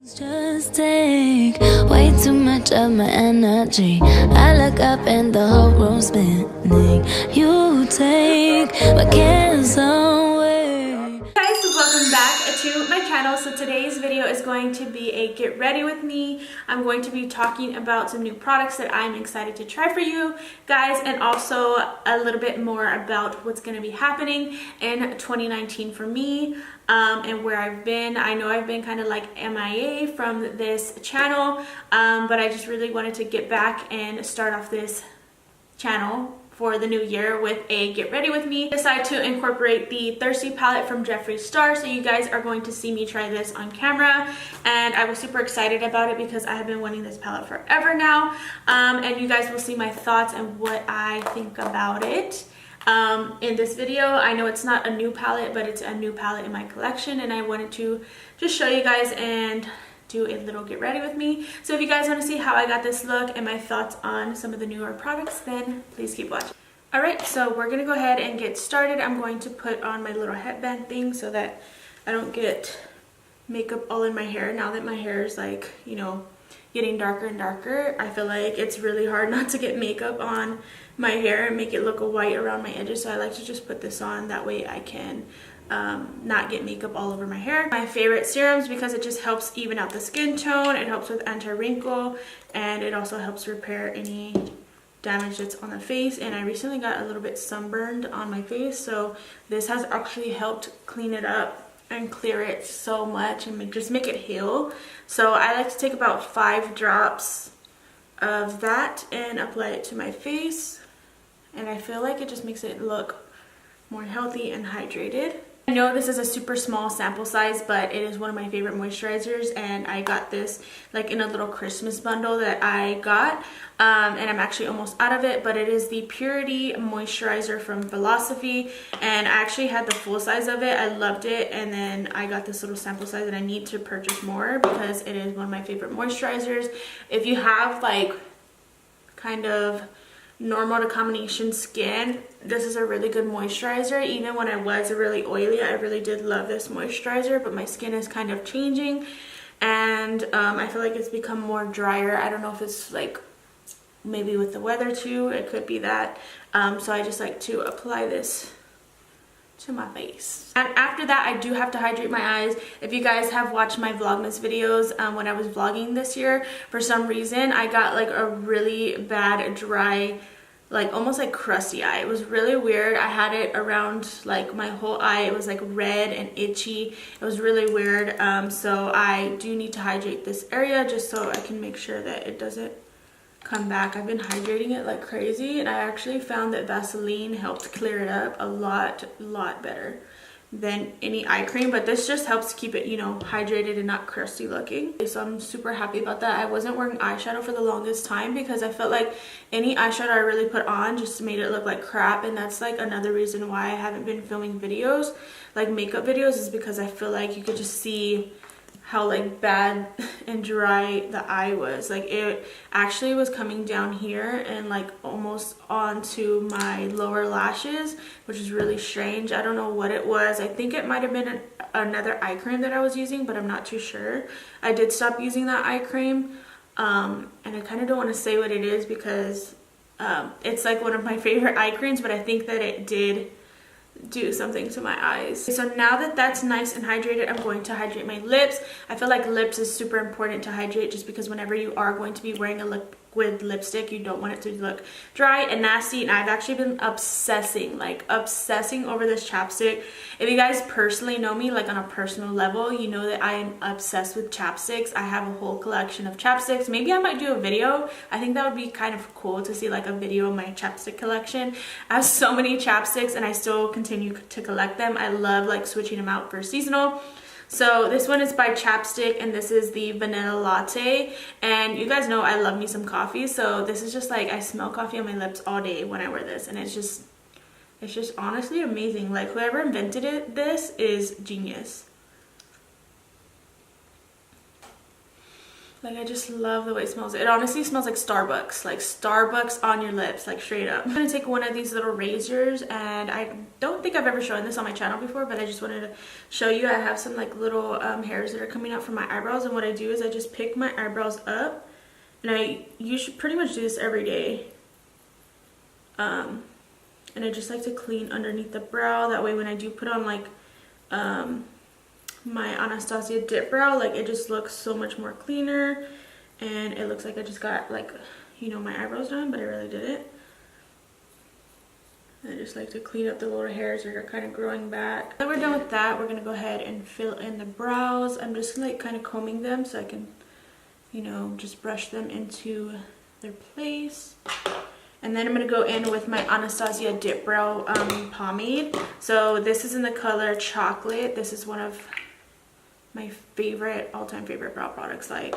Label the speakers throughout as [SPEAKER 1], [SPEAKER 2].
[SPEAKER 1] Just take way too much of my energy. I look up and the whole room's spinning. You take my cares away.
[SPEAKER 2] Guys, welcome back to my channel. So today's video is going to be a get ready with me. I'm going to be talking about some new products that I'm excited to try for you guys, and also a little bit more about what's going to be happening in 2019 for me. And where I've been. I know I've been kind of like MIA from this channel, but I just really wanted to get back and start off this channel for the new year with a get ready with me. I decided to incorporate the Thisty palette from Jeffree Star, so you guys are going to see me try this on camera, and I was super excited about it because I have been wanting this palette forever now, and you guys will see my thoughts and what I think about it in this video. I know it's not a new palette, but it's a new palette in my collection, and I wanted to just show you guys and do a little get ready with me. So if you guys want to see how I got this look and my thoughts on some of the newer products, then please keep watching. Alright, so we're gonna go ahead and get started. I'm going to put on my little headband thing so that I don't get makeup all in my hair. Now that my hair is like, you know, getting darker and darker, I feel like it's really hard not to get makeup on my hair and make it look white around my edges, so I like to just put this on. That way I can not get makeup all over my hair. My favorite serums because it just helps even out the skin tone, it helps with anti-wrinkle, and it also helps repair any damage that's on the face. And I recently got a little bit sunburned on my face, so this has actually helped clean it up and clear it so much and just make it heal. So I like to take about 5 drops of that and apply it to my face, and I feel like it just makes it look more healthy and hydrated. I know this is a super small sample size, but it is one of my favorite moisturizers, and I got this like in a little Christmas bundle that I got, and I'm actually almost out of it, but it is the Purity moisturizer from Philosophy, and I actually had the full size of it. I loved it, and then I got this little sample size, and I need to purchase more because it is one of my favorite moisturizers. If you have like kind of normal to combination skin, this is a really good moisturizer. Even when I was really oily, I really did love this moisturizer, but my skin is kind of changing, and I feel like it's become more drier. I don't know if it's like maybe with the weather too, it could be that. So I just like to apply this to my face. And after that, I do have to hydrate my eyes. If you guys have watched my Vlogmas videos, when I was vlogging this year, for some reason I got like a really bad dry, like almost like crusty eye. It was really weird. I had it around like my whole eye. It was like red and itchy. It was really weird. So I do need to hydrate this area just so I can make sure that it doesn't come back. I've been hydrating it like crazy, and I actually found that Vaseline helped clear it up a lot better than any eye cream, but this just helps keep it, you know, hydrated and not crusty looking. So I'm super happy about that. I wasn't wearing eyeshadow for the longest time because I felt like any eyeshadow I really put on just made it look like crap, and that's like another reason why I haven't been filming videos, like makeup videos, is because I feel like you could just see how like bad and dry the eye was. Like it actually was coming down here and like almost onto my lower lashes, which is really strange. I don't know what it was. I think it might have been another eye cream that I was using, but I'm not too sure. I did stop using that eye cream, and I kind of don't want to say what it is because it's like one of my favorite eye creams, but I think that it did do something to my eyes. So now that that's nice and hydrated, I'm going to hydrate my lips. I feel like lips is super important to hydrate just because whenever you are going to be wearing a liquid lipstick, you don't want it to look dry and nasty. And I've actually been obsessing over this chapstick. If you guys personally know me, like on a personal level, you know that I am obsessed with chapsticks. I have a whole collection of chapsticks. Maybe I might do a video. I think that would be kind of cool to see like a video of my chapstick collection. I have so many chapsticks and I still continue to collect them. I love like switching them out for seasonal. So this one is by Chapstick, and this is the vanilla latte, and you guys know I love me some coffee, so this is just like I smell coffee on my lips all day when I wear this, and it's just honestly amazing. Like whoever invented it, this is genius. Like, I just love the way it smells. It honestly smells like Starbucks on your lips, like straight up. I'm gonna take one of these little razors, and I don't think I've ever shown this on my channel before, but I just wanted to show you. I have some like little hairs that are coming out from my eyebrows, and what I do is I just pick my eyebrows up, and you should pretty much do this every day. And I just like to clean underneath the brow. That way when I do put on like my Anastasia dip brow, like it just looks so much more cleaner, and it looks like I just got like, you know, my eyebrows done, but I really didn't. I just like to clean up the little hairs that are kind of growing back. Then we're done with that. We're gonna go ahead and fill in the brows. I'm just like kind of combing them so I can, you know, just brush them into their place. And then I'm going to go in with my Anastasia Dip Brow pomade. So this is in the color Chocolate. This is one of my favorite, all-time favorite brow products. Like,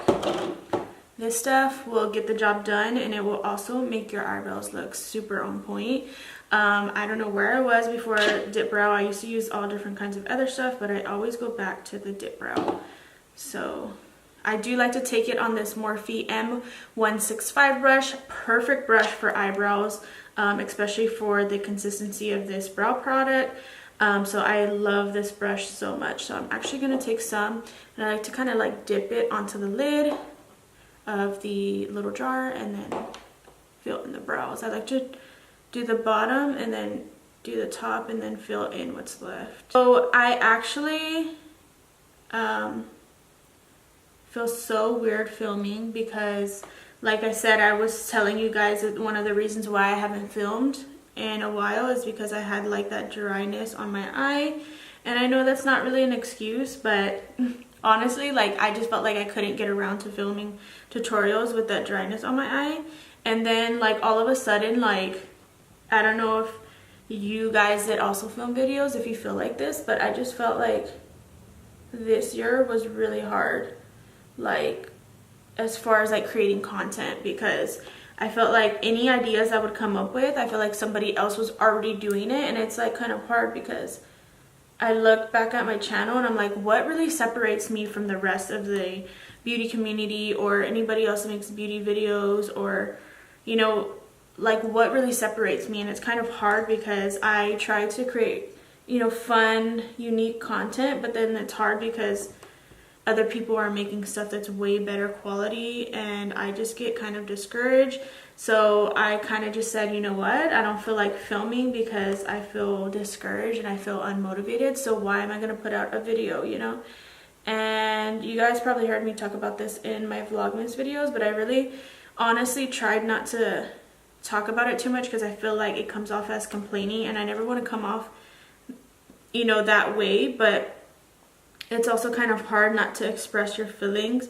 [SPEAKER 2] this stuff will get the job done, and it will also make your eyebrows look super on point. I don't know where I was before Dip Brow. I used to use all different kinds of other stuff, but I always go back to the Dip Brow. So I do like to take it on this Morphe M165 brush. Perfect brush for eyebrows, especially for the consistency of this brow product. So I love this brush so much. So I'm actually going to take some, and I like to kind of like dip it onto the lid of the little jar and then fill in the brows. I like to do the bottom and then do the top and then fill in what's left. So I actually feel so weird filming because, like I said, I was telling you guys that one of the reasons why I haven't filmed in a while is because I had like that dryness on my eye. And I know that's not really an excuse, but honestly, like, I just felt like I couldn't get around to filming tutorials with that dryness on my eye. And then like all of a sudden, like, I don't know if you guys that also film videos, if you feel like this, but I just felt like this year was really hard, like as far as like creating content, because I felt like any ideas I would come up with, I feel like somebody else was already doing it. And it's like kind of hard because I look back at my channel and I'm like, what really separates me from the rest of the beauty community or anybody else that makes beauty videos, or, you know, like what really separates me? And it's kind of hard because I try to create, you know, fun, unique content, but then it's hard because other people are making stuff that's way better quality, and I just get kind of discouraged. So I kind of just said, you know what, I don't feel like filming because I feel discouraged and I feel unmotivated, so why am I going to put out a video, you know? And you guys probably heard me talk about this in my Vlogmas videos, but I really honestly tried not to talk about it too much because I feel like it comes off as complaining, and I never want to come off, you know, that way. But it's also kind of hard not to express your feelings,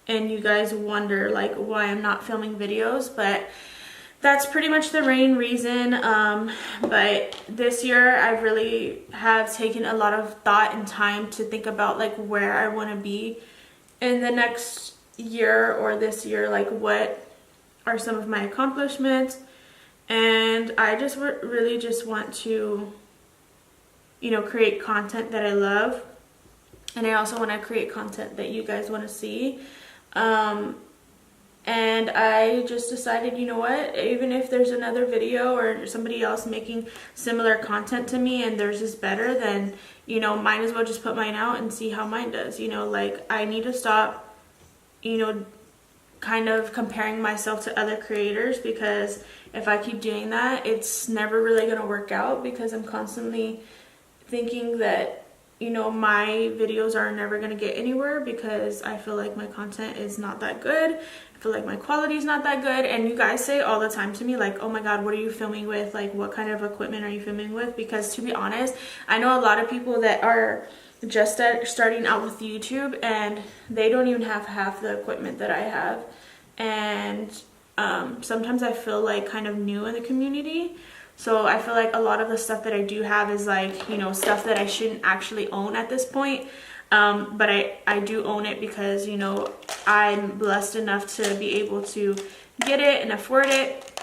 [SPEAKER 2] and you guys wonder like why I'm not filming videos, but that's pretty much the main reason. But this year I really have taken a lot of thought and time to think about like where I want to be in the next year or this year, like what are some of my accomplishments, and I just really just want to, you know, create content that I love. And I also want to create content that you guys want to see. And I just decided, you know what, even if there's another video or somebody else making similar content to me and theirs is better, then, you know, might as well just put mine out and see how mine does. You know, like, I need to stop, you know, kind of comparing myself to other creators, because if I keep doing that, it's never really going to work out, because I'm constantly thinking that, you know, my videos are never going to get anywhere because I feel like my content is not that good. I feel like my quality is not that good. And you guys say all the time to me, like, oh my god, what are you filming with? Like, what kind of equipment are you filming with? Because to be honest, I know a lot of people that are just starting out with YouTube, and they don't even have half the equipment that I have. And sometimes I feel like kind of new in the community. So I feel like a lot of the stuff that I do have is like, you know, stuff that I shouldn't actually own at this point. But I do own it because, you know, I'm blessed enough to be able to get it and afford it.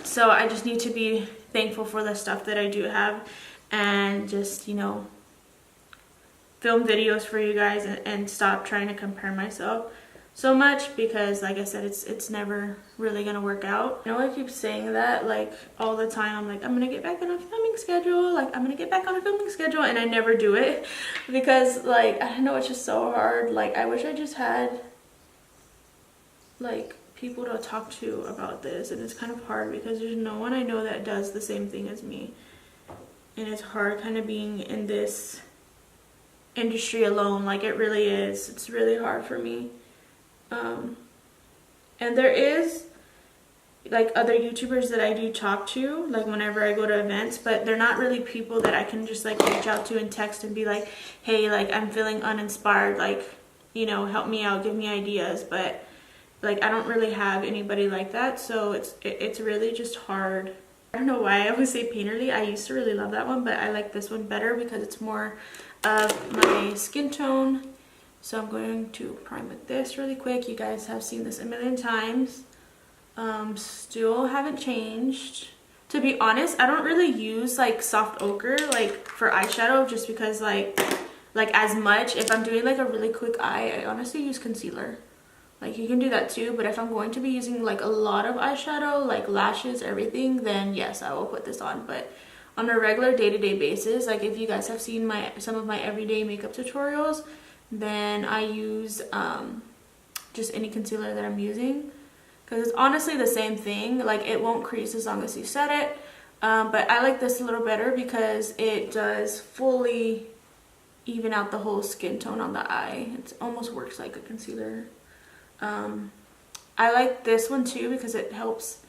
[SPEAKER 2] So I just need to be thankful for the stuff that I do have, and just, you know, film videos for you guys and stop trying to compare myself. so much because, like I said, it's never really gonna work out. I know I keep saying that like all the time. I'm like, I'm gonna get back on a filming schedule, like I'm gonna get back on a filming schedule, and I never do it because, like, I don't know, it's just so hard. Like, I wish I just had like people to talk to about this, and it's kind of hard because there's no one I know that does the same thing as me, and it's hard kind of being in this industry alone. Like, it really is. It's really hard for me. And there is like other YouTubers that I do talk to, like whenever I go to events, but they're not really people that I can just like reach out to and text and be like, hey, like I'm feeling uninspired, like, you know, help me out, give me ideas. But like, I don't really have anybody like that, so it's really just hard. I don't know why I always say Painterly. I used to really love that one, but I like this one better because it's more of my skin tone. So I'm going to prime with this really quick. You guys have seen this a million times. Still haven't changed. To be honest, I don't really use like soft ochre like for eyeshadow, just because like as much. If I'm doing like a really quick eye, I honestly use concealer. Like, you can do that too, but if I'm going to be using like a lot of eyeshadow, like lashes, everything, then yes, I will put this on. But on a regular day-to-day basis, like if you guys have seen some of my everyday makeup tutorials, then I use just any concealer that I'm using, because it's honestly the same thing. Like, it won't crease as long as you set it, but I like this a little better because it does fully even out the whole skin tone on the eye. It almost works like a concealer. I like this one too because it helps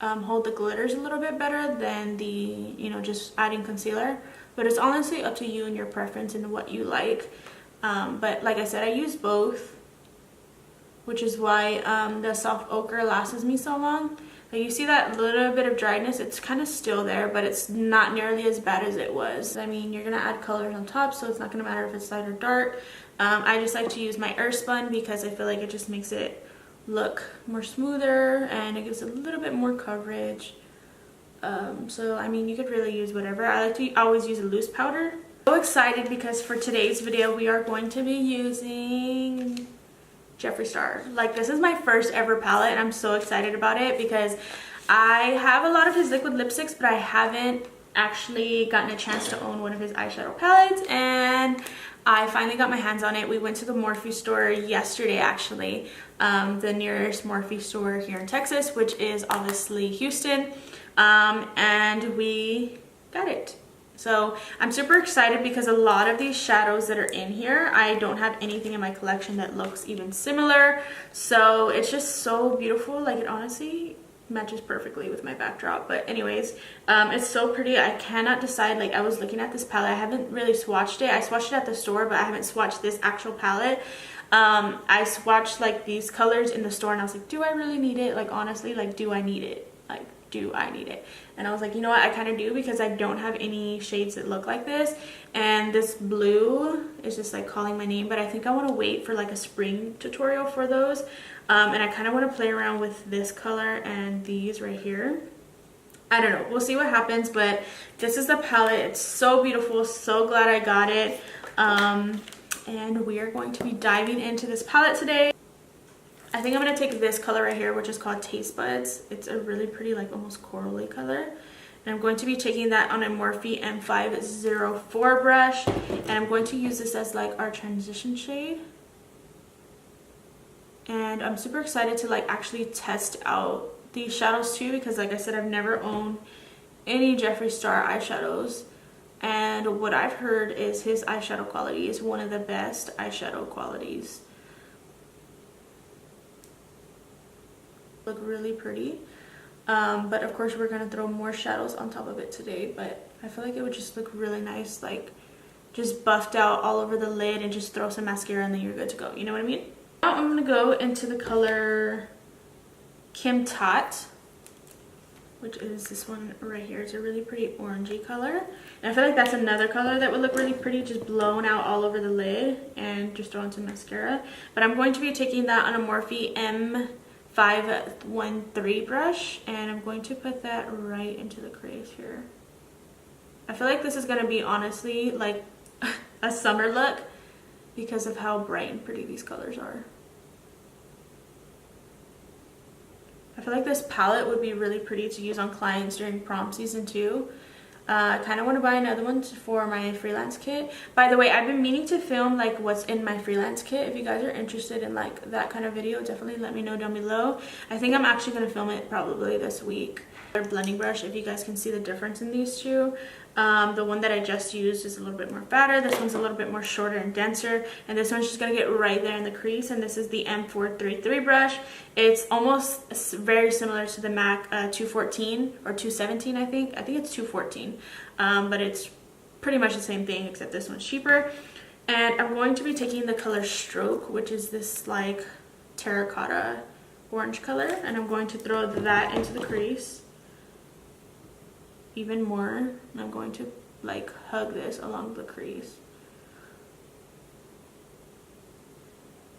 [SPEAKER 2] hold the glitters a little bit better than the, you know, just adding concealer. But it's honestly up to you and your preference and what you like. But like I said, I use both, which is why the soft ochre lasts me so long. Like, you see that little bit of dryness, it's kind of still there, but it's not nearly as bad as it was. I mean, you're gonna add colors on top, so it's not gonna matter if it's light or dark. I just like to use my Earthspun because I feel like it just makes it look more smoother and it gives a little bit more coverage. So I mean, you could really use whatever. I like to always use a loose powder. So excited because for today's video we are going to be using Jeffree Star. Like, this is my first ever palette and I'm so excited about it because I have a lot of his liquid lipsticks, but I haven't actually gotten a chance to own one of his eyeshadow palettes, and I finally got my hands on it. We went to the Morphe store yesterday, actually, the nearest Morphe store here in Texas, which is obviously Houston, and we got it. So I'm super excited because a lot of these shadows that are in here, I don't have anything in my collection that looks even similar. So it's just so beautiful. Like, it honestly matches perfectly with my backdrop. But anyways, it's so pretty. I cannot decide. Like, I was looking at this palette. I haven't really swatched it. I swatched it at the store, but I haven't swatched this actual palette. I swatched like these colors in the store and I was like, do I really need it? Like, honestly, like, do I need it? Like, do I need it? And I was like, you know what, I kind of do, because I don't have any shades that look like this, and this blue is just like calling my name. But I think I want to wait for like a spring tutorial for those, and I kind of want to play around with this color and these right here. I don't know, we'll see what happens, but this is the palette. It's so beautiful, so glad I got it. And we are going to be diving into this palette today. I think I'm going to take this color right here, which is called Taste Buds. It's a really pretty, like almost corally color. And I'm going to be taking that on a Morphe M504 brush. And I'm going to use this as like our transition shade. And I'm super excited to like actually test out these shadows too, because like I said, I've never owned any Jeffree Star eyeshadows. And what I've heard is his eyeshadow quality is one of the best eyeshadow qualities. Look really pretty, but of course we're gonna throw more shadows on top of it today. But I feel like it would just look really nice, like just buffed out all over the lid, and just throw some mascara and then you're good to go. You know what I mean? Now I'm gonna go into the color Kim Tot, which is this one right here. It's a really pretty orangey color, and I feel like that's another color that would look really pretty just blown out all over the lid and just throw in some mascara. But I'm going to be taking that on a Morphe M513 brush, and I'm going to put that right into the crease here. I feel like this is going to be honestly like a summer look because of how bright and pretty these colors are. I feel like this palette would be really pretty to use on clients during prom season too. I kind of want to buy another one for my freelance kit. By the way, I've been meaning to film like what's in my freelance kit. If you guys are interested in like that kind of video, definitely let me know down below. I think I'm actually going to film it probably this week. Blending brush, if you guys can see the difference in these two. The one that I just used is a little bit more fatter. This one's a little bit more shorter and denser, and this one's just gonna get right there in the crease. And this is the M433 brush. It's almost very similar to the MAC 214 or 217. I think it's 214, but it's pretty much the same thing except this one's cheaper. And I'm going to be taking the color Stroke, which is this like terracotta orange color, and I'm going to throw that into the crease even more, and I'm going to like hug this along the crease.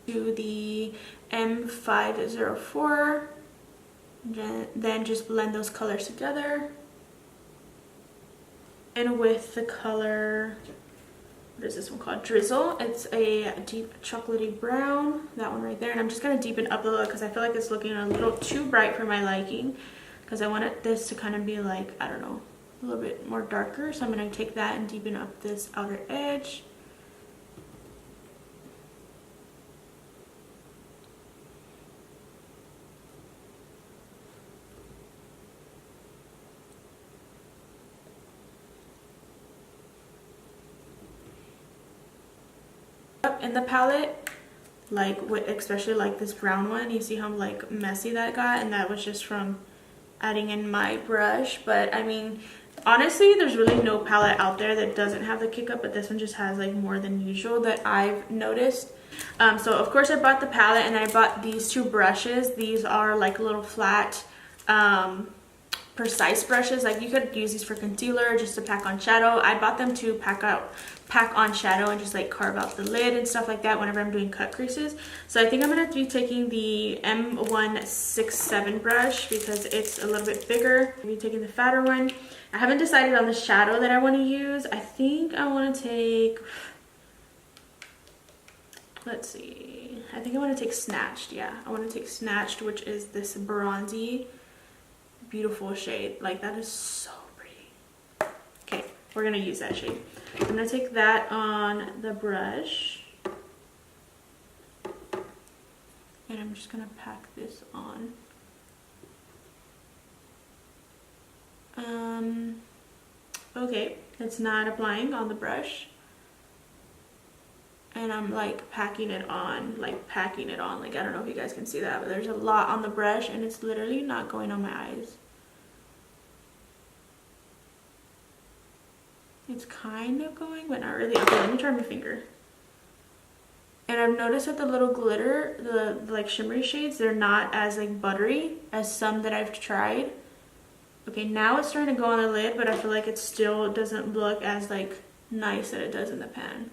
[SPEAKER 2] Do the M504, then just blend those colors together. And with the color, what is this one called? Drizzle. It's a deep chocolatey brown, that one right there. And I'm just gonna deepen up a little because I feel like it's looking a little too bright for my liking, because I wanted this to kind of be like, I don't know, a little bit more darker. So I'm going to take that and deepen up this outer edge. In the palette, like especially like this brown one, you see how like messy that got, and that was just from adding in my brush. But I mean, honestly, there's really no palette out there that doesn't have the kick up, but this one just has like more than usual that I've noticed. So of course I bought the palette, and I bought these two brushes. These are like little flat precise brushes. Like you could use these for concealer, just to pack on shadow. I bought them to pack on shadow and just like carve out the lid and stuff like that whenever I'm doing cut creases. So I think I'm going to be taking the M167 brush because it's a little bit bigger. I'm going to be taking the fatter one. I haven't decided on the shadow that I want to use. I think I want to take, let's see, I think I want to take Snatched. Yeah, I want to take Snatched, which is this bronzy, beautiful shade. Like that is so pretty. Okay, we're going to use that shade. I'm going to take that on the brush, and I'm just going to pack this on. Okay, it's not applying on the brush, and I'm like packing it on. Like I don't know if you guys can see that, but there's a lot on the brush, and it's literally not going on my eyes. It's kind of going, but not really. Okay, let me try my finger. And I've noticed that the little glitter, the like shimmery shades, they're not as like buttery as some that I've tried. Okay, now it's starting to go on the lid, but I feel like it still doesn't look as like nice as it does in the pan.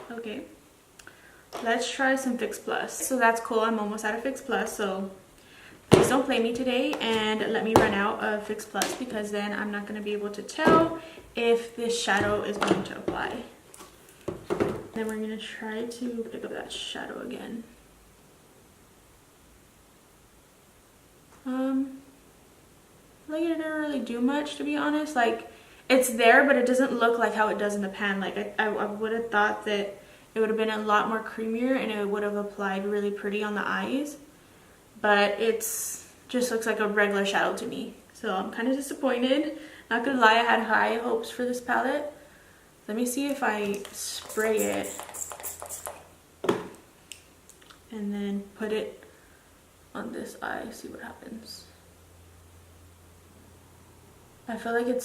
[SPEAKER 2] Okay, let's try some Fix Plus. So that's cool, I'm almost out of Fix Plus, so please don't play me today and let me run out of Fix Plus, because then I'm not going to be able to tell if this shadow is going to apply. Then we're going to try to pick up that shadow again. Like it didn't really do much, to be honest. Like it's there, but it doesn't look like how it does in the pan. Like I would have thought that it would have been a lot more creamier and it would have applied really pretty on the eyes. But it's just looks like a regular shadow to me. So I'm kind of disappointed. Not gonna lie, I had high hopes for this palette. Let me see if I spray it and then put it on this eye, see what happens. I feel like it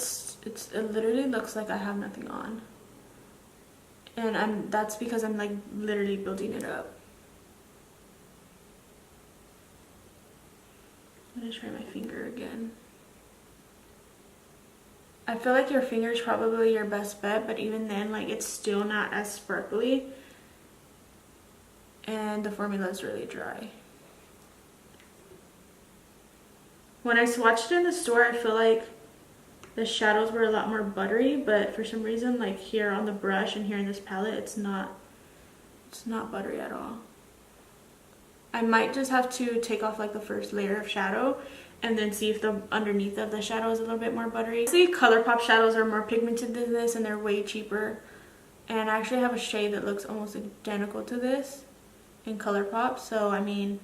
[SPEAKER 2] literally looks like I have nothing on. And that's because I'm like literally building it up. I'm gonna try my finger again. I feel like your finger is probably your best bet, but even then, like it's still not as sparkly. And the formula is really dry. When I swatched it in the store, I feel like the shadows were a lot more buttery, but for some reason, like here on the brush and here in this palette, it's It's not buttery at all. I might just have to take off like the first layer of shadow and then see if the underneath of the shadow is a little bit more buttery. See, ColourPop shadows are more pigmented than this and they're way cheaper. And I actually have a shade that looks almost identical to this in ColourPop. So I mean,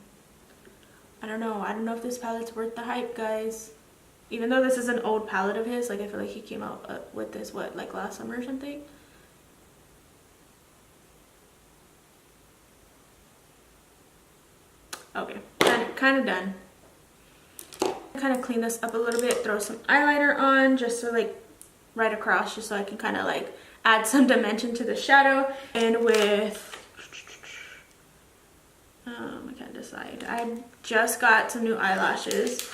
[SPEAKER 2] I don't know if this palette's worth the hype, guys. Even though this is an old palette of his, like I feel like he came out with this, what, like last summer or something? Okay, kind of done. Kind of clean this up a little bit, throw some eyeliner on just to like right across, just so I can kind of like add some dimension to the shadow. And with, I can't decide. I just got some new eyelashes.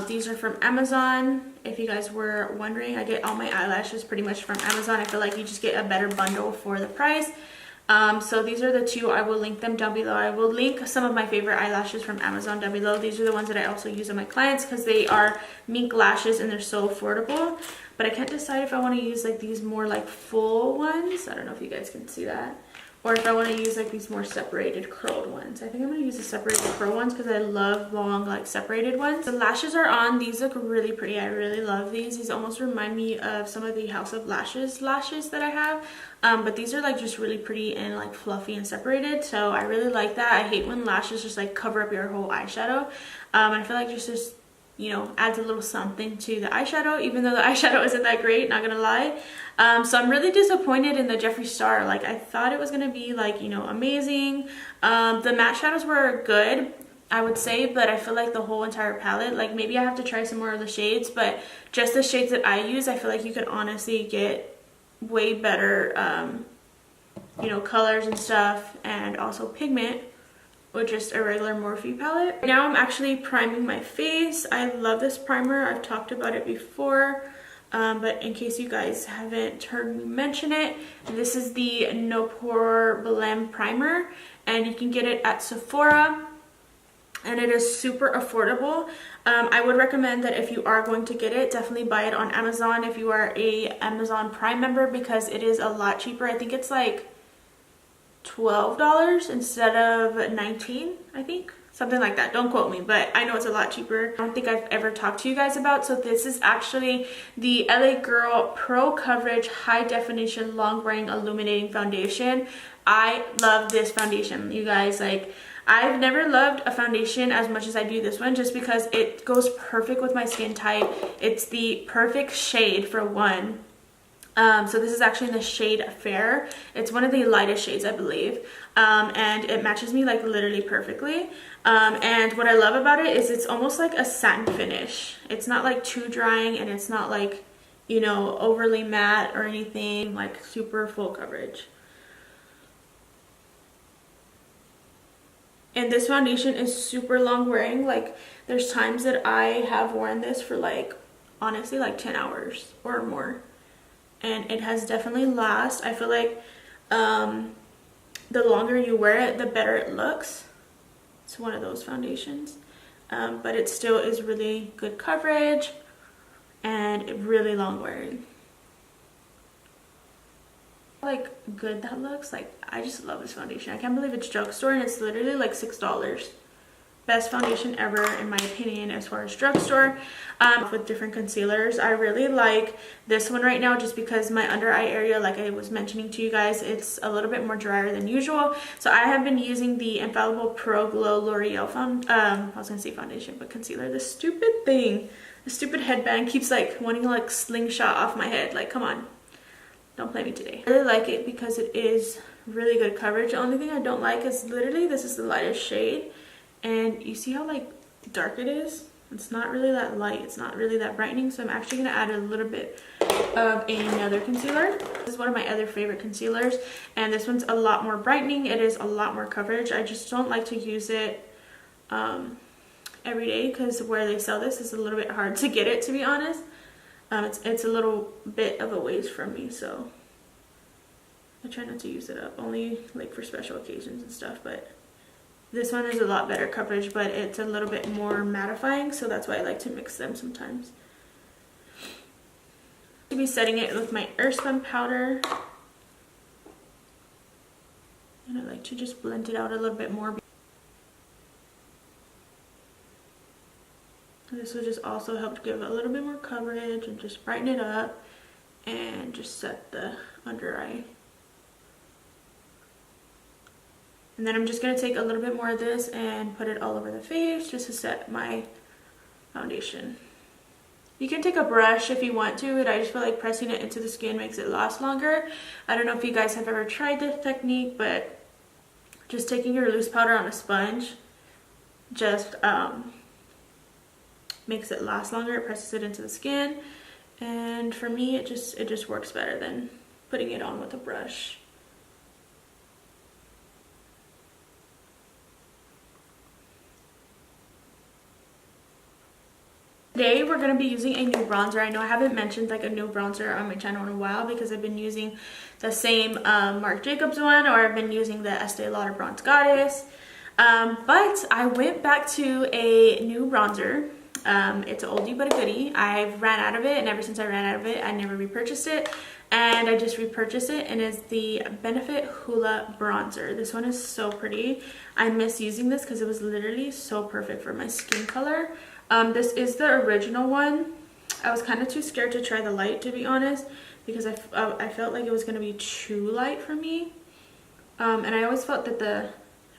[SPEAKER 2] These are from Amazon. If you guys were wondering, I get all my eyelashes pretty much from Amazon. I feel like you just get a better bundle for the price. So these are the two. I will link them down below. I will link some of my favorite eyelashes from Amazon down below. These are the ones that I also use on my clients because they are mink lashes and they're so affordable. But I can't decide if I want to use like these more like full ones. I don't know if you guys can see that. Or if I want to use like these more separated curled ones. I think I'm going to use the separated curl ones because I love long like separated ones. The lashes are on. These look really pretty. I really love these. These almost remind me of some of the House of Lashes lashes that I have. But these are like just really pretty and like fluffy and separated. So I really like that. I hate when lashes just like cover up your whole eyeshadow. I feel like just you know, adds a little something to the eyeshadow, even though the eyeshadow isn't that great, not gonna lie. So I'm really disappointed in the Jeffree Star. Like, I thought it was gonna be like, you know, amazing. The matte shadows were good, I would say, but I feel like the whole entire palette, like maybe I have to try some more of the shades, but just the shades that I use, I feel like you could honestly get way better, you know, colors and stuff, and also pigment with just a regular Morphe palette. Now I'm actually priming my face. I love this primer. I've talked about it before, but in case you guys haven't heard me mention it, this is the No Pore Blem Primer, and you can get it at Sephora, and it is super affordable. I would recommend that if you are going to get it, definitely buy it on Amazon if you are a Amazon Prime member, because it is a lot cheaper. I think it's like $12 instead of $19, I think, something like that. Don't quote me, but I know it's a lot cheaper. I don't think I've ever talked to you guys about. So this is actually the LA Girl Pro Coverage High Definition Long Wearing Illuminating Foundation. I love this foundation, you guys. Like, I've never loved a foundation as much as I do this one, just because it goes perfect with my skin type. It's the perfect shade for one. So this is actually in the shade Fair. It's one of the lightest shades, I believe, and it matches me like literally perfectly. And what I love about it is it's almost like a satin finish. It's not like too drying, and it's not like, you know, overly matte or anything, like super full coverage. And this foundation is super long wearing. Like, there's times that I have worn this for like, honestly, like 10 hours or more. And it has definitely last. I feel like the longer you wear it, the better it looks. It's one of those foundations. But it still is really good coverage and really long wearing. Like, good that looks. Like, I just love this foundation. I can't believe it's drugstore and it's literally like $6. Best foundation ever in my opinion as far as drugstore. With different concealers, I really like this one right now just because my under eye area, like I was mentioning to you guys, it's a little bit more drier than usual. So I have been using the Infallible Pro Glow L'Oreal I was gonna say foundation, but concealer. This stupid thing, the stupid headband keeps like wanting to like slingshot off my head. Like, come on, don't play me today. I really like it because it is really good coverage. The only thing I don't like is literally this is the lightest shade. And you see how like dark it is? It's not really that light. It's not really that brightening. So I'm actually going to add a little bit of another concealer. This is one of my other favorite concealers. And this one's a lot more brightening. It is a lot more coverage. I just don't like to use it every day because where they sell this is a little bit hard to get it, to be honest. It's a little bit of a ways from me. So I try not to use it up. Only like for special occasions and stuff. But this one is a lot better coverage, but it's a little bit more mattifying, so that's why I like to mix them sometimes. I'll be setting it with my Earthspun powder. And I like to just blend it out a little bit more. This will just also help give it a little bit more coverage and just brighten it up and just set the under eye. And then I'm just going to take a little bit more of this and put it all over the face just to set my foundation. You can take a brush if you want to, and I just feel like pressing it into the skin makes it last longer. I don't know if you guys have ever tried this technique, but just taking your loose powder on a sponge just makes it last longer. It presses it into the skin, and for me it just works better than putting it on with a brush. Today we're going to be using a new bronzer. I know I haven't mentioned like a new bronzer on my channel in a while because I've been using the same Marc Jacobs one, or I've been using the Estee Lauder Bronze Goddess. But I went back to a new bronzer. It's an oldie but a goodie. I've ran out of it, and ever since I ran out of it, I never repurchased it. And I just repurchased it, and it's the Benefit Hoola bronzer. This one is so pretty. I miss using this because it was literally so perfect for my skin color. This is the original one. I was kind of too scared to try the light, to be honest, because I felt like it was going to be too light for me. And I always felt that the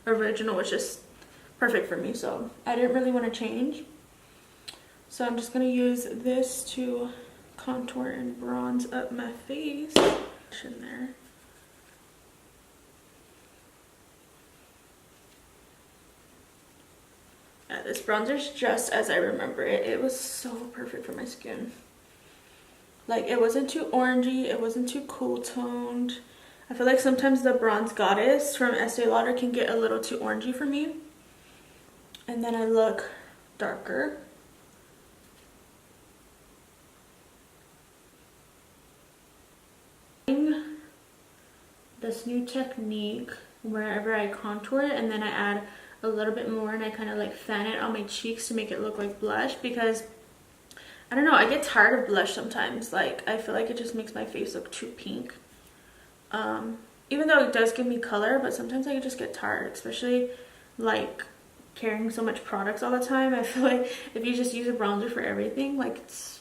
[SPEAKER 2] original was just perfect for me, so I didn't really want to change. So I'm just going to use this to contour and bronze up my face. In there. Yeah, this bronzer's just as I remember it. It was so perfect for my skin. Like, it wasn't too orangey, it wasn't too cool toned. I feel like sometimes the Bronze Goddess from Estee Lauder can get a little too orangey for me. And then I look darker. This new technique wherever I contour it, and then I add a little bit more and I kind of like fan it on my cheeks to make it look like blush, because I don't know, I get tired of blush sometimes. Like, I feel like it just makes my face look too pink. Even though it does give me color, but sometimes I just get tired, especially like carrying so much products all the time. I feel like if you just use a bronzer for everything, like, it's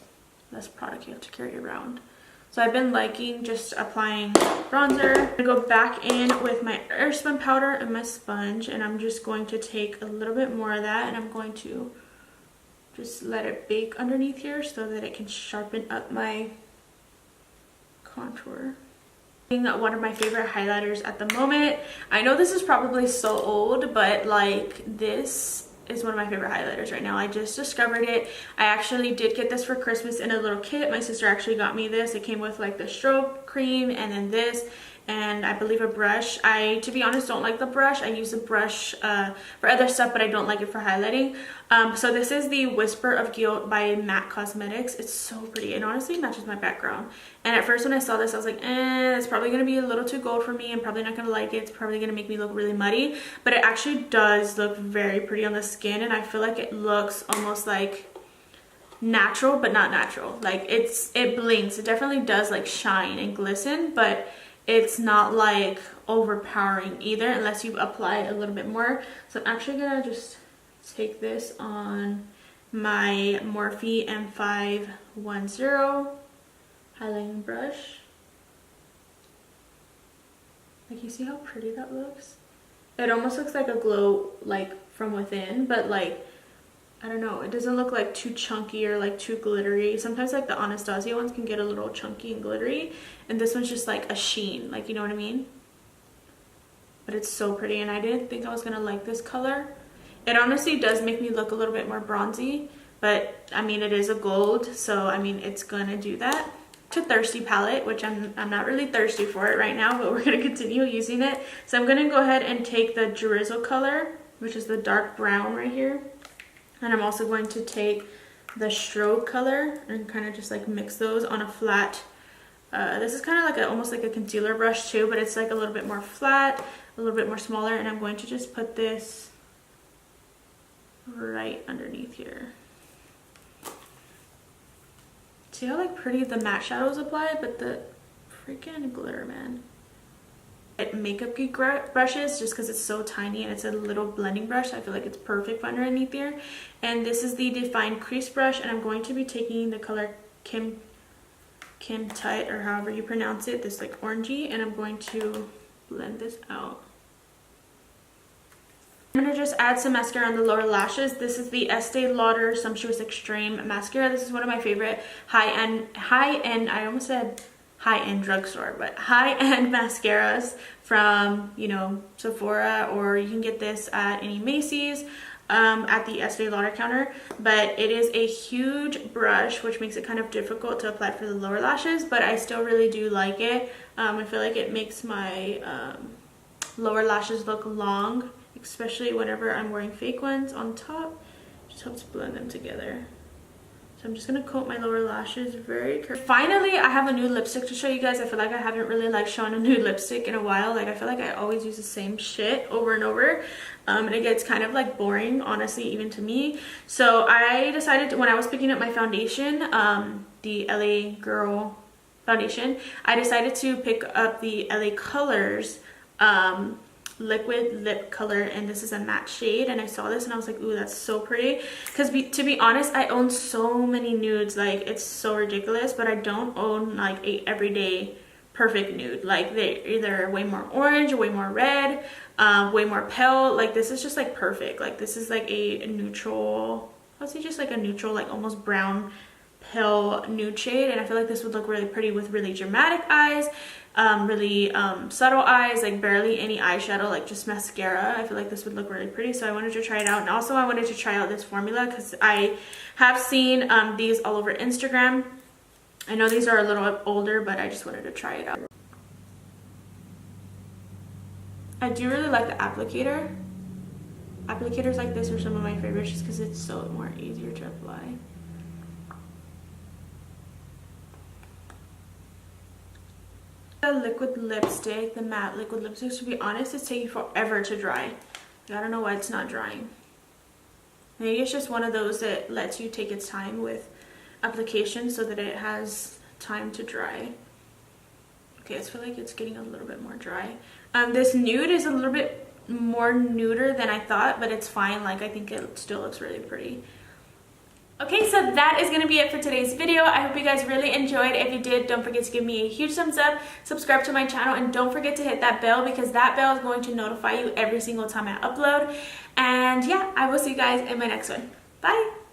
[SPEAKER 2] less product you have to carry around. So I've been liking just applying bronzer. I'm gonna go back in with my airspun powder and my sponge, and I'm just going to take a little bit more of that, and I'm going to just let it bake underneath here so that it can sharpen up my contour. One of my favorite highlighters at the moment. I know this is probably so old, but like, this is one of my favorite highlighters right now. I just discovered it. I actually did get this for Christmas in a little kit. My sister actually got me this. It came with like the strobe cream and then this, and I believe a brush. I, to be honest, don't like the brush. I use the brush for other stuff, but I don't like it for highlighting. So this is the Whisper of Guilt by MAC Cosmetics. It's so pretty, and honestly matches my background. And at first when I saw this, I was like, it's probably going to be a little too gold for me. I'm probably not going to like it. It's probably going to make me look really muddy. But it actually does look very pretty on the skin, and I feel like it looks almost like natural, but not natural. Like, it blinks. It definitely does like shine and glisten, but it's not like overpowering either unless you apply it a little bit more. So I'm actually going to just take this on my Morphe M510 highlighting brush. Like, you see how pretty that looks? It almost looks like a glow like from within, but like, I don't know, it doesn't look like too chunky or like too glittery. Sometimes like the Anastasia ones can get a little chunky and glittery, and this one's just like a sheen, like, you know what I mean? But it's so pretty, and I didn't think I was gonna like this color. It honestly does make me look a little bit more bronzy, but I mean, it is a gold, so I mean, it's gonna do that. To Thirsty palette, which I'm not really thirsty for it right now, but we're gonna continue using it. So I'm gonna go ahead and take the Drizzle color, which is the dark brown right here, and I'm also going to take the Strobe color and kind of just like mix those on a flat. This is kind of like almost like a concealer brush too, but it's like a little bit more flat, a little bit more smaller, and I'm going to just put this right underneath here. See how like pretty the matte shadows apply, but the freaking glitter, man. makeup geek brushes just because it's so tiny and it's a little blending brush. I feel like it's perfect for underneath there. And this is the Defined Crease Brush, and I'm going to be taking the color Kim Tight, or however you pronounce it, this like orangey, and I'm going to blend this out. I'm going to just add some mascara on the lower lashes. This is the Estee Lauder Sumptuous Extreme Mascara. This is one of my favorite high-end, I almost said high-end drugstore, but high-end mascaras from, you know, Sephora, or you can get this at any Macy's, at the Estee Lauder counter. But it is a huge brush, which makes it kind of difficult to apply for the lower lashes, but I still really do like it. I feel like it makes my lower lashes look long, especially whenever I'm wearing fake ones on top. Just helps blend them together. So I'm just gonna coat my lower lashes very carefully. Finally, I have a new lipstick to show you guys. I feel like I haven't really like shown a new lipstick in a while. Like I feel like I always use the same shit over and over, and it gets kind of like boring, honestly, even to me. So I decided when I was picking up my foundation, the LA Girl foundation, I decided to pick up the LA Colors liquid lip color, and this is a matte shade, and I saw this and I was like, ooh, that's so pretty. Because to be honest, I own so many nudes, like it's so ridiculous, but I don't own like a everyday perfect nude. Like they're either way more orange or way more red, way more pale. Like this is just like perfect. Like this is like a neutral, I would say just like a neutral, like almost brown pale nude shade, and I feel like this would look really pretty with really dramatic eyes, really subtle eyes, like barely any eyeshadow, like just mascara. I feel like this would look really pretty, so I wanted to try it out. And also I wanted to try out this formula because I have seen these all over Instagram. I know these are a little older, but I just wanted to try it out. I do really like the applicator. Applicators like this are some of my favorites just because it's so more easier to apply. The liquid lipstick, the matte liquid lipstick, to be honest, it's taking forever to dry. I don't know why it's not drying. Maybe it's just one of those that lets you take its time with application so that it has time to dry. Okay, I feel like it's getting a little bit more dry. This nude is a little bit more nuder than I thought, but it's fine. Like I think it still looks really pretty. Okay, so that is going to be it for today's video. I hope you guys really enjoyed. If you did, don't forget to give me a huge thumbs up, subscribe to my channel, and don't forget to hit that bell because that bell is going to notify you every single time I upload. And yeah, I will see you guys in my next one. Bye!